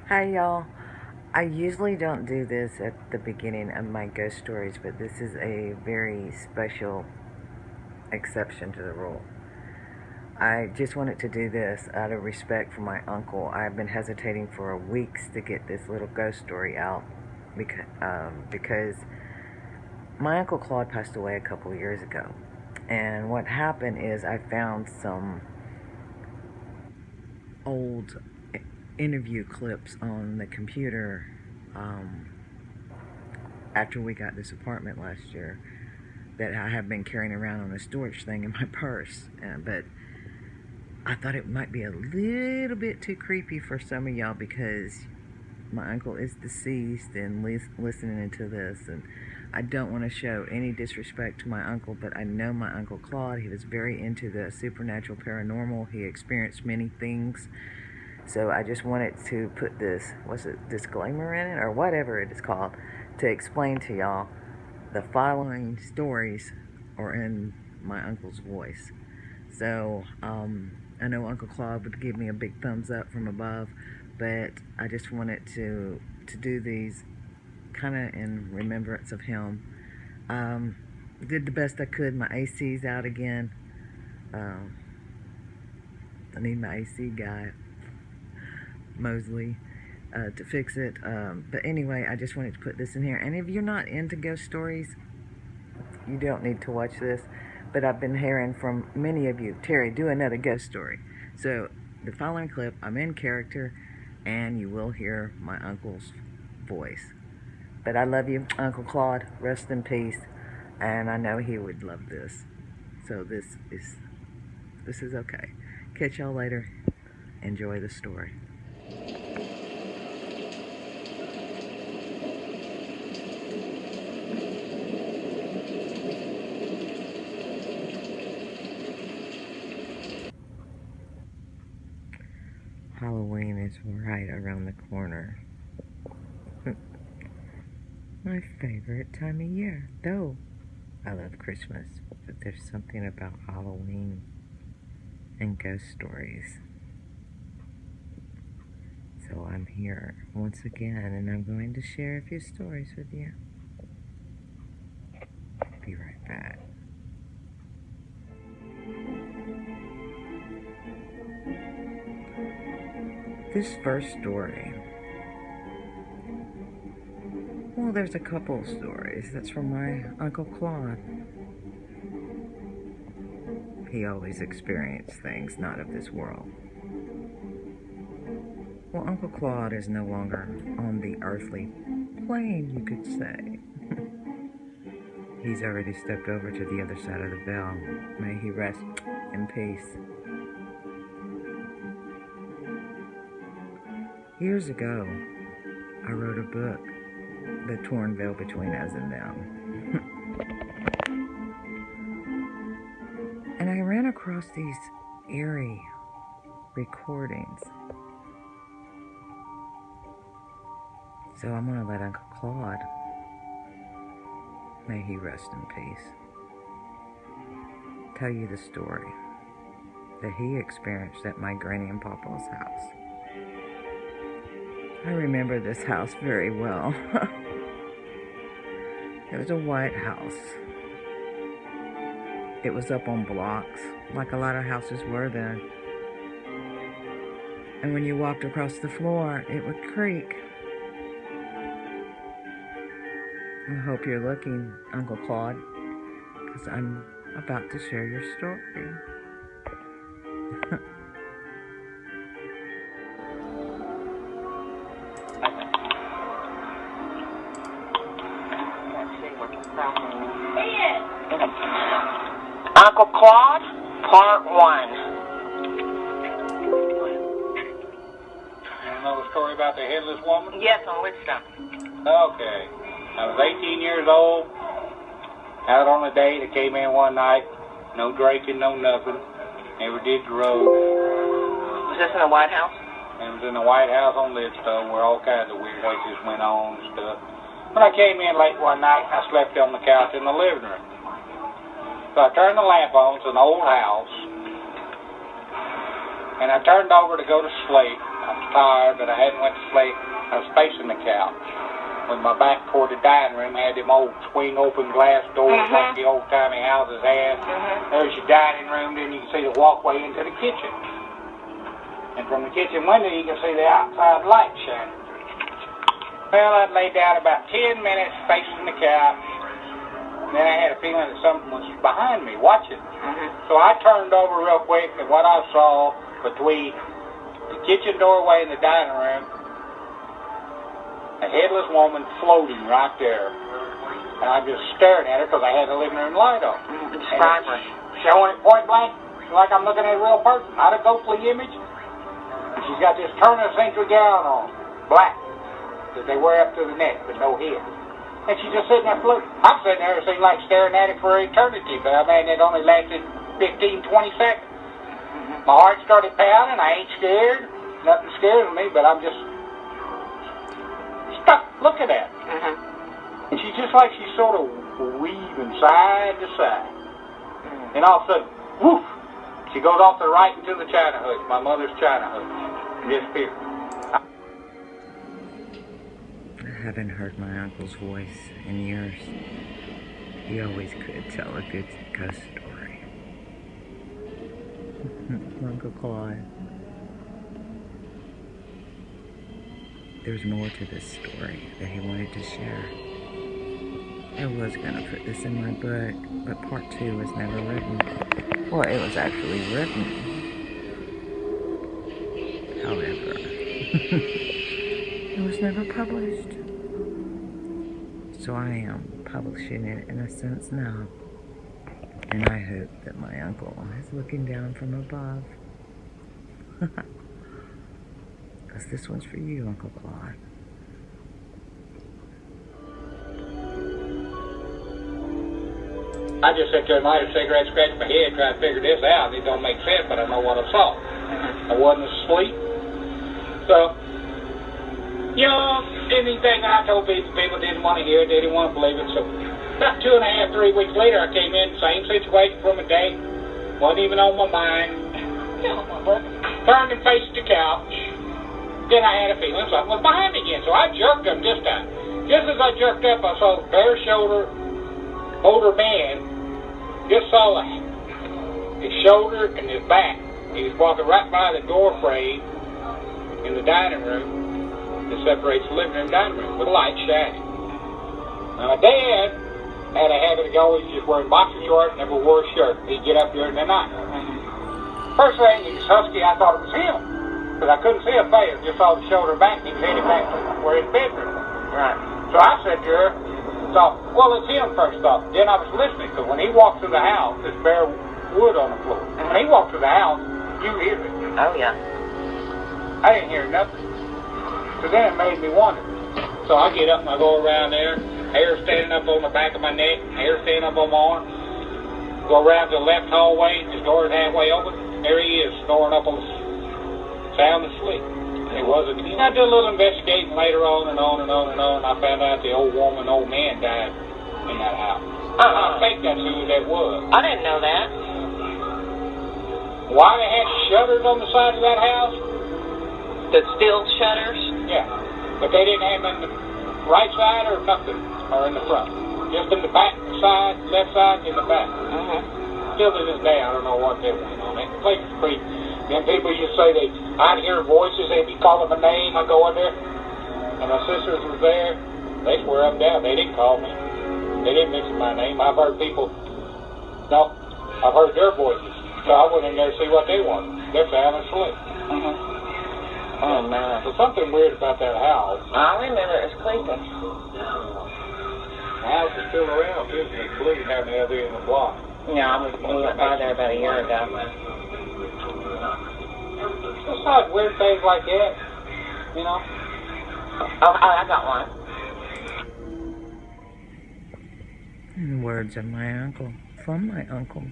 Hi, y'all. I usually don't do this at the beginning of my ghost stories, but this is a very special exception to the rule. I just wanted to do this out of respect for my uncle. I've been hesitating for weeks to get this little ghost story out because my uncle Claude passed away a couple of years ago. And what happened is I found some old interview clips on the computer um, after we got this apartment last year that I have been carrying around on a storage thing in my purse. But I thought it might be a little bit too creepy for some of y'all because my uncle is deceased and listening to this, and I don't want to show any disrespect to my uncle, but I know my uncle Claude. He was very into the supernatural paranormal. He experienced many things. So I just wanted to put this, what's it, disclaimer in it, or whatever it is called, to explain to y'all the following stories are in my uncle's voice. So I know Uncle Claude would give me a big thumbs up from above, but I just wanted to do these kind of in remembrance of him. Did the best I could. My AC's out again. Um, I need my AC guy, Mosley, to fix it. But anyway, I just wanted to put this in here. And if you're not into ghost stories, you don't need to watch this. But I've been hearing from many of you, Terri, do another ghost story. So the following clip, I'm in character, and you will hear my uncle's voice. But I love you, Uncle Claude. Rest in peace. And I know he would love this. So this is okay. Catch y'all later. Enjoy the story. Halloween is right around the corner. My favorite time of year, though I love Christmas, but there's something about Halloween and ghost stories. So I'm here once again, and I'm going to share a few stories with you. Be right back. This first story, well, there's a couple of stories. That's from my Uncle Claude. He always experienced things not of this world. Well, Uncle Claude is no longer on the earthly plane, you could say. He's already stepped over to the other side of the veil. May he rest in peace. Years ago, I wrote a book, The Torn Veil Between Us and Them. And I ran across these eerie recordings. So I'm going to let Uncle Claude, may he rest in peace, tell you the story that he experienced at my Granny and Papa's house. I remember this house very well. It was a white house. It was up on blocks, like a lot of houses were then. And when you walked across the floor, it would creak. I hope you're looking, Uncle Claude, because I'm about to share your story. Uncle Claude, Part 1. You know the story about the headless woman? Yes, on which stuff? Okay. I was 18 years old, out on a date. I came in one night, no drinking, no nothing. Never did drugs. Was this in a White House? It was in the White House on Lidstone where all kinds of weird things went on and stuff. When I came in late one night, I slept on the couch in the living room. So I turned the lamp on. It's an old house. And I turned over to go to sleep. I was tired, but I hadn't went to sleep. I was facing the couch with my back toward the dining room. Had them old swing open glass doors like the old timey houses had. There's your dining room, then you can see the walkway into the kitchen. And from the kitchen window you can see the outside light shining. Well, I'd lay down about 10 minutes facing the couch. Then I had a feeling that something was behind me watching. So I turned over real quick, and what I saw between the kitchen doorway and the dining room, a headless woman floating right there. And I'm just staring at her because I had the living room light on. Describe her. Showing it point blank, like I'm looking at a real person, not a ghostly image. And she's got this turn-of-century gown on, black, that they wear up to the neck, but no head. And she's just sitting there floating. I'm sitting there, it seemed like staring at it for eternity, but I mean, it only lasted 15, 20 seconds. My heart started pounding. I ain't scared. Nothing scares me, but I'm just stuck looking at her. And she's just like she's sort of weaving side to side. And all of a sudden, woof, she goes off to the right into the china hood, my mother's china hood, and disappears. I haven't heard my uncle's voice in years. He always could tell a good ghost story. Uncle Claude. There's more to this story that he wanted to share. I was going to put this in my book, but part 2 was never written. Well, it was actually written. However, it was never published. So I am publishing it in a sense now. And I hope that my uncle is looking down from above. Because this one's for you, Uncle Claude. I just sat there and lighted a cigarette, scratched my head, trying to figure this out. It don't make sense, but I know what I saw. I wasn't asleep. So, you know, anything I told people didn't want to hear it, they didn't want to believe it. So, about 2.5, 3 weeks later, I came in, same situation from a day, wasn't even on my mind. Turned and faced the couch. Then I had a feeling something was behind me again, so I jerked up this time. Just as I jerked up, I saw a bare shoulder, older man. Just saw his shoulder and his back. He was walking right by the door frame in the dining room that separates the living room and dining room with a light shining. Now, my dad had a habit of always just wearing boxer shorts, never wore a shirt. He'd get up during the night. First thing, he was husky, I thought it was him. Because I couldn't see a face, just saw the shoulder back, and he was headed back to where his bedroom was. Right. So I sat there and thought, well, it's him first off. Then I was listening, because when he walked through the house, there's bare wood on the floor. When he walked through the house, you hear it. Oh, yeah. I didn't hear nothing. So then it made me wonder. So I get up and I go around there, hair standing up on the back of my neck, hair standing up on my arm. Go around to the left hallway, his door is halfway open. There he is, snoring up on the sound asleep. It wasn't. I did a little investigating later on and on and on and on, and I found out the old woman, old man died in that house. I think that's who that was. I didn't know that. Why they had shutters on the side of that house? The steel shutters? Yeah, but they didn't have them in the right side or nothing, or in the front. Just in the back side, left side, in the back. Still to this day, I don't know what they went on. That place is pretty. Then people used to say I'd hear voices, they'd be calling my name, I'd go in there, and my sisters were there. They swear up and down, they didn't call me. They didn't mention my name. I've heard people, no, I've heard their voices. So I went in there to see what they wanted. They're sound asleep. Oh, man. So something weird about that house. I remember it was creepy. The house is still around, isn't it? Including down the other end of the block. Yeah, we went by there about a year ago. Just like weird things like that, you know. Oh, I got one. In the words of my uncle, from my uncle,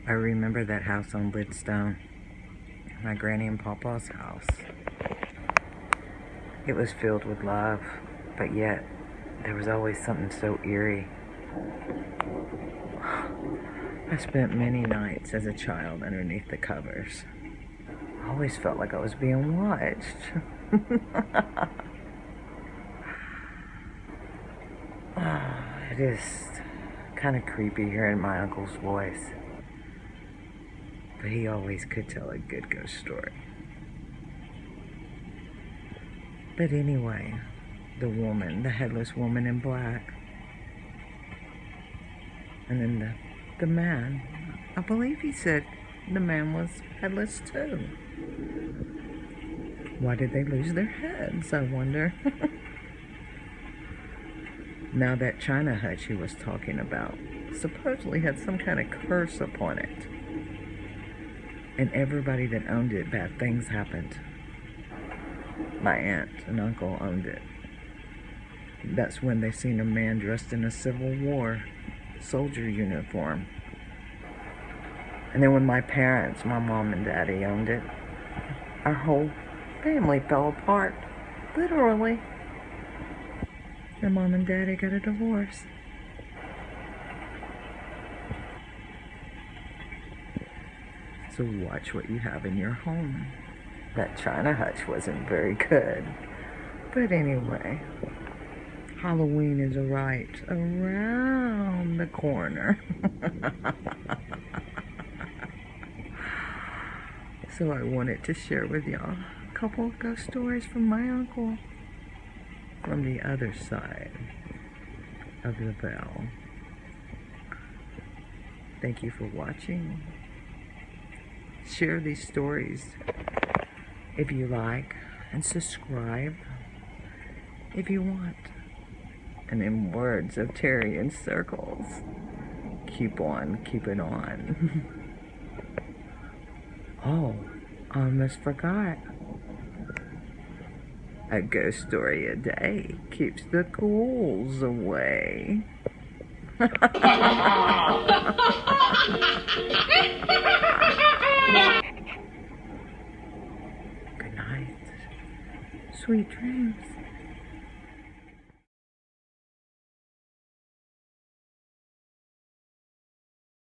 I remember that house on Lidstone, my granny and papa's house. It was filled with love, but yet there was always something so eerie. I spent many nights as a child underneath the covers, I always felt like I was being watched. It is kind of creepy hearing my uncle's voice. But he always could tell a good ghost story. But anyway, the woman, the headless woman in black. And then the man, I believe he said the man was headless too. Why did they lose their heads, I wonder? Now that China hutch he was talking about supposedly had some kind of curse upon it. And everybody that owned it, bad things happened. My aunt and uncle owned it. That's when they seen a man dressed in a Civil War soldier uniform. And then when my parents, my mom and daddy owned it, our whole family fell apart. Literally. And mom and daddy got a divorce. So watch what you have in your home. That China hutch wasn't very good. But anyway, Halloween is right around the corner. So I wanted to share with y'all a couple of ghost stories from my uncle from the other side of the bell. Thank you for watching. Share these stories if you like, and subscribe if you want. And in words of Terri in circles, keep on keeping on. Oh, I almost forgot. A ghost story a day keeps the ghouls away. Good night. Sweet dreams.